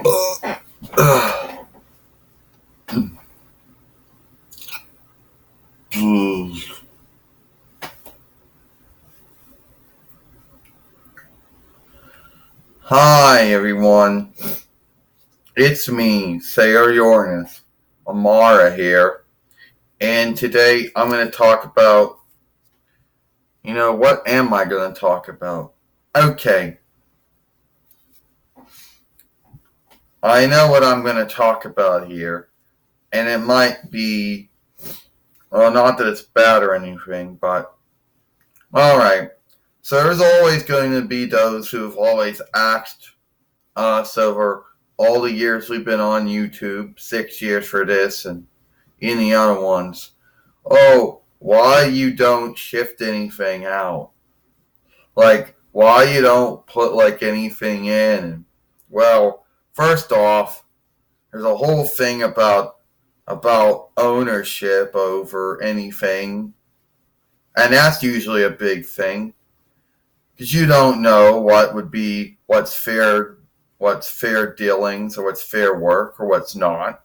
Hi everyone, it's me, Sayer Uranus, Amara here, and today I'm going to talk about, what am I going to talk about? Okay, I know what I'm going to talk about here, and it might be, well, not that it's bad or anything, but, alright. So there's always going to be those who have always asked us over all the years we've been on YouTube, 6 years for this and any other ones. Oh, why you don't shift anything out? Like, why you don't put like anything in? Well, first off, there's a whole thing about ownership over anything, and that's usually a big thing because you don't know what's fair dealings or what's fair work or what's not.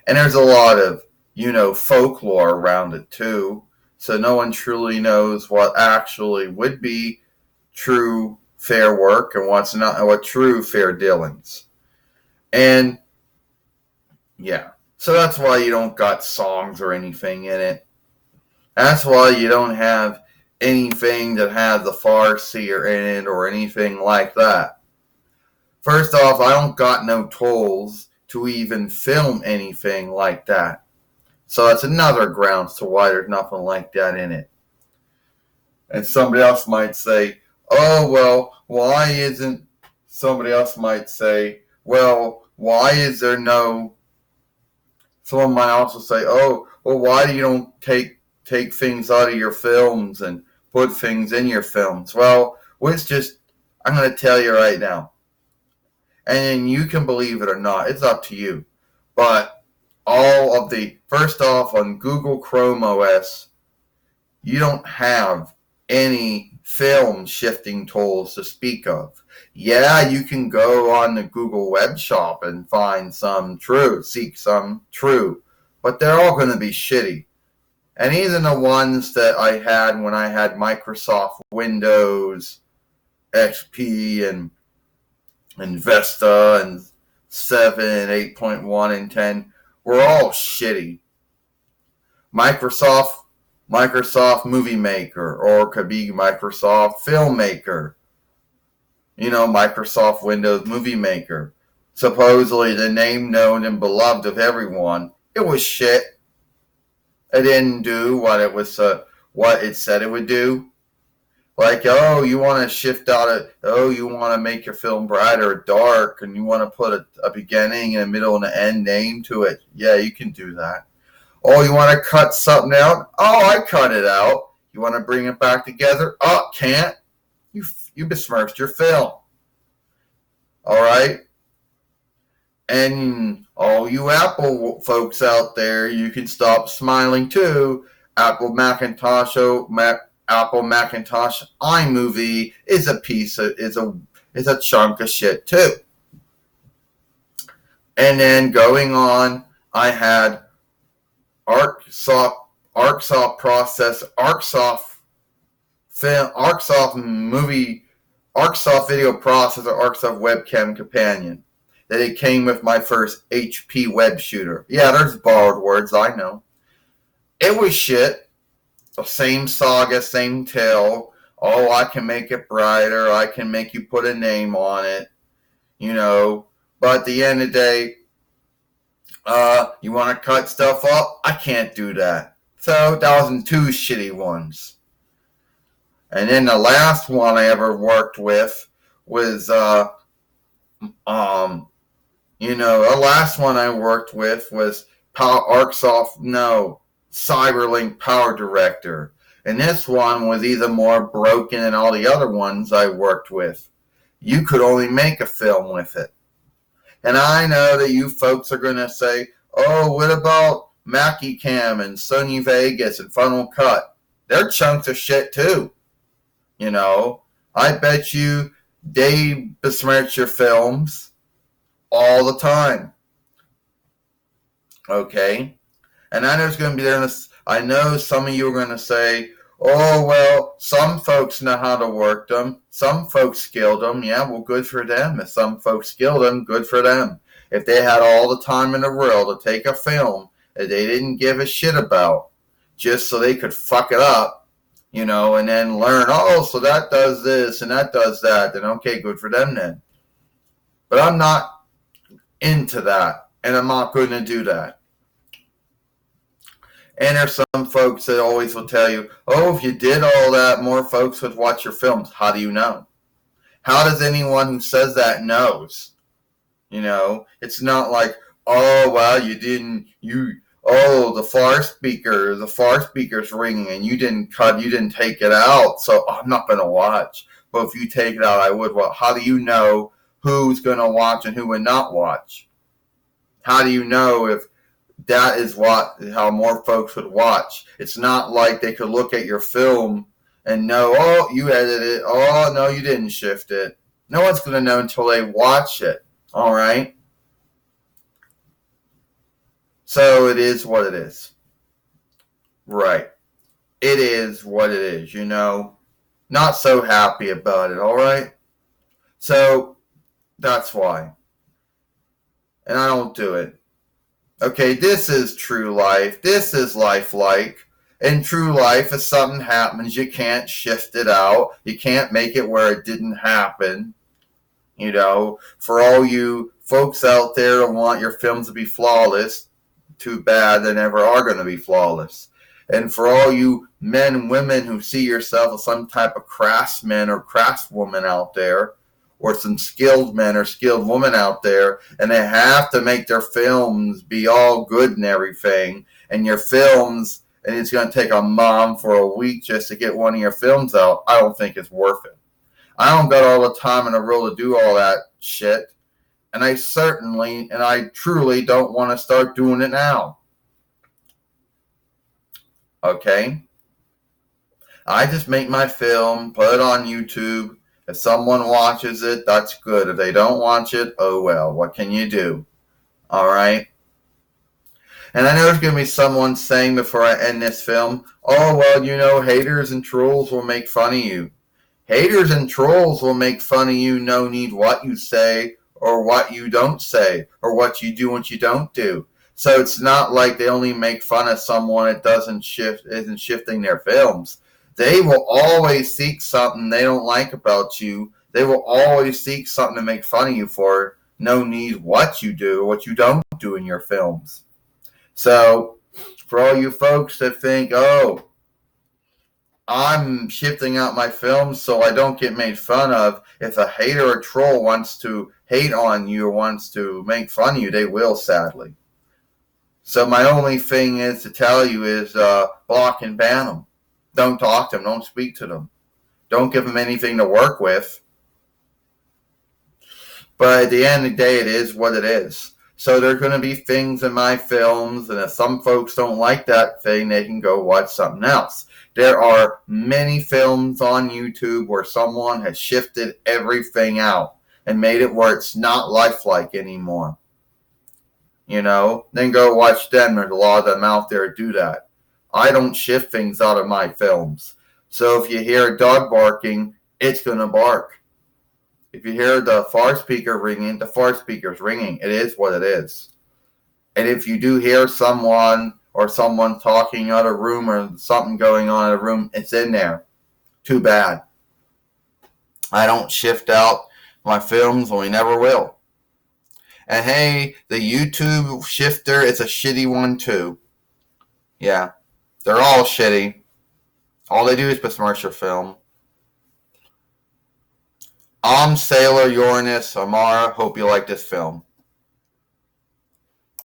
And there's a lot of, folklore around it too. So no one truly knows what actually would be true fair work and what's not, what true fair dealings. And yeah, so that's why you don't got songs or anything in it. That's why you don't have anything that has the Farseer in it or anything like that. First off, I don't got no tools to even film anything like that. So that's another grounds to why there's nothing like that in it. And somebody else might say, oh, well, why isn't, somebody else might say, well, why is there no, someone might also say, oh, well, why do you don't take things out of your films and put things in your films? Well, I'm going to tell you right now. And you can believe it or not. It's up to you. But first off, on Google Chrome OS, you don't have any film shifting tools to speak of. Yeah, you can go on the Google Web Shop and find seek some true, but they're all going to be shitty. And even the ones that I had when I had Microsoft Windows XP and Vista and 7, 8.1, and 10 were all shitty. Microsoft Movie Maker, or could be Microsoft Filmmaker. Microsoft Windows Movie Maker. Supposedly the name known and beloved of everyone. It was shit. It didn't do what it said it would do. Like, oh, you want to shift out you want to make your film brighter or dark, and you want to put a beginning and a middle and an end name to it. Yeah, you can do that. Oh, you want to cut something out? Oh, I cut it out. You want to bring it back together? Oh, can't. You besmirched your film. All right? And all you Apple folks out there, you can stop smiling too. Apple Macintosh iMovie is a chunk of shit too. And then going on, I had ArcSoft Video Processor, ArcSoft Webcam Companion. That it came with my first HP web shooter. Yeah, there's borrowed words, I know. It was shit. The same saga, same tale. Oh, I can make it brighter. I can make you put a name on it. But at the end of the day, you want to cut stuff up? I can't do that. So that was two shitty ones. And then the last one I ever worked with was, the last one I worked with was Cyberlink Power Director. And this one was even more broken than all the other ones I worked with. You could only make a film with it. And I know that you folks are going to say, oh, what about MachiCam and Sony Vegas and Final Cut? They're chunks of shit too. I bet you they besmirch your films all the time. Okay? And I know it's going to be there. I know some of you are going to say, oh, well, some folks know how to work them. Some folks skilled them. Yeah, well, good for them. If some folks skilled them, good for them. If they had all the time in the world to take a film that they didn't give a shit about just so they could fuck it up, and then learn, oh, so that does this and that does that, then okay, good for them then. But I'm not into that, and I'm not going to do that. And there's some folks that always will tell you, oh, if you did all that, more folks would watch your films. How do you know? How does anyone who says that knows? It's not like, oh, well, the far speaker's ringing and you didn't take it out, so I'm not going to watch. But if you take it out, I would. Well, how do you know who's going to watch and who would not watch? How do you know if that is how more folks would watch? It's not like they could look at your film and know, oh, you edited it. Oh, no, you didn't shift it. No one's going to know until they watch it. All right? So it is what it is. Right. It is what it is, Not so happy about it, all right? So that's why. And I don't do it. Okay, this is true life. This is lifelike. In true life, if something happens, you can't shift it out. You can't make it where it didn't happen. For all you folks out there who want your films to be flawless, too bad they never are going to be flawless. And for all you men and women who see yourself as some type of craftsman or craftswoman out there, or some skilled men or skilled women out there, and they have to make their films be all good and everything, and your films, and it's going to take a mom for a week just to get one of your films out, I don't think it's worth it. I don't got all the time in the world to do all that shit, and I truly don't want to start doing it now. Okay? I just make my film, put it on YouTube. If someone watches it, that's good. If they don't watch it, oh well, what can you do? All right? And I know there's going to be someone saying before I end this film, oh, well, haters and trolls will make fun of you. Haters and trolls will make fun of you, no need what you say or what you don't say or what you do and what you don't do. So it's not like they only make fun of someone that isn't shifting their films. They will always seek something they don't like about you. They will always seek something to make fun of you for. No need what you do or what you don't do in your films. So, for all you folks that think, oh, I'm shifting out my films so I don't get made fun of, if a hater or troll wants to hate on you or wants to make fun of you, they will, sadly. So my only thing is to tell you is block and ban them. Don't talk to them. Don't speak to them. Don't give them anything to work with. But at the end of the day, it is what it is. So there are going to be things in my films, and if some folks don't like that thing, they can go watch something else. There are many films on YouTube where someone has shifted everything out and made it where it's not lifelike anymore. Then go watch them. There's a lot of them out there do that. I don't shift things out of my films. So if you hear a dog barking, it's going to bark. If you hear the far speaker ringing, the far speaker's ringing. It is what it is. And if you do hear someone talking out of a room or something going on in a room, it's in there. Too bad. I don't shift out my films, and we never will. And hey, the YouTube shifter is a shitty one too. Yeah. They're all shitty. All they do is besmirch your film. I'm Sailor Uranus Amara. Hope you like this film.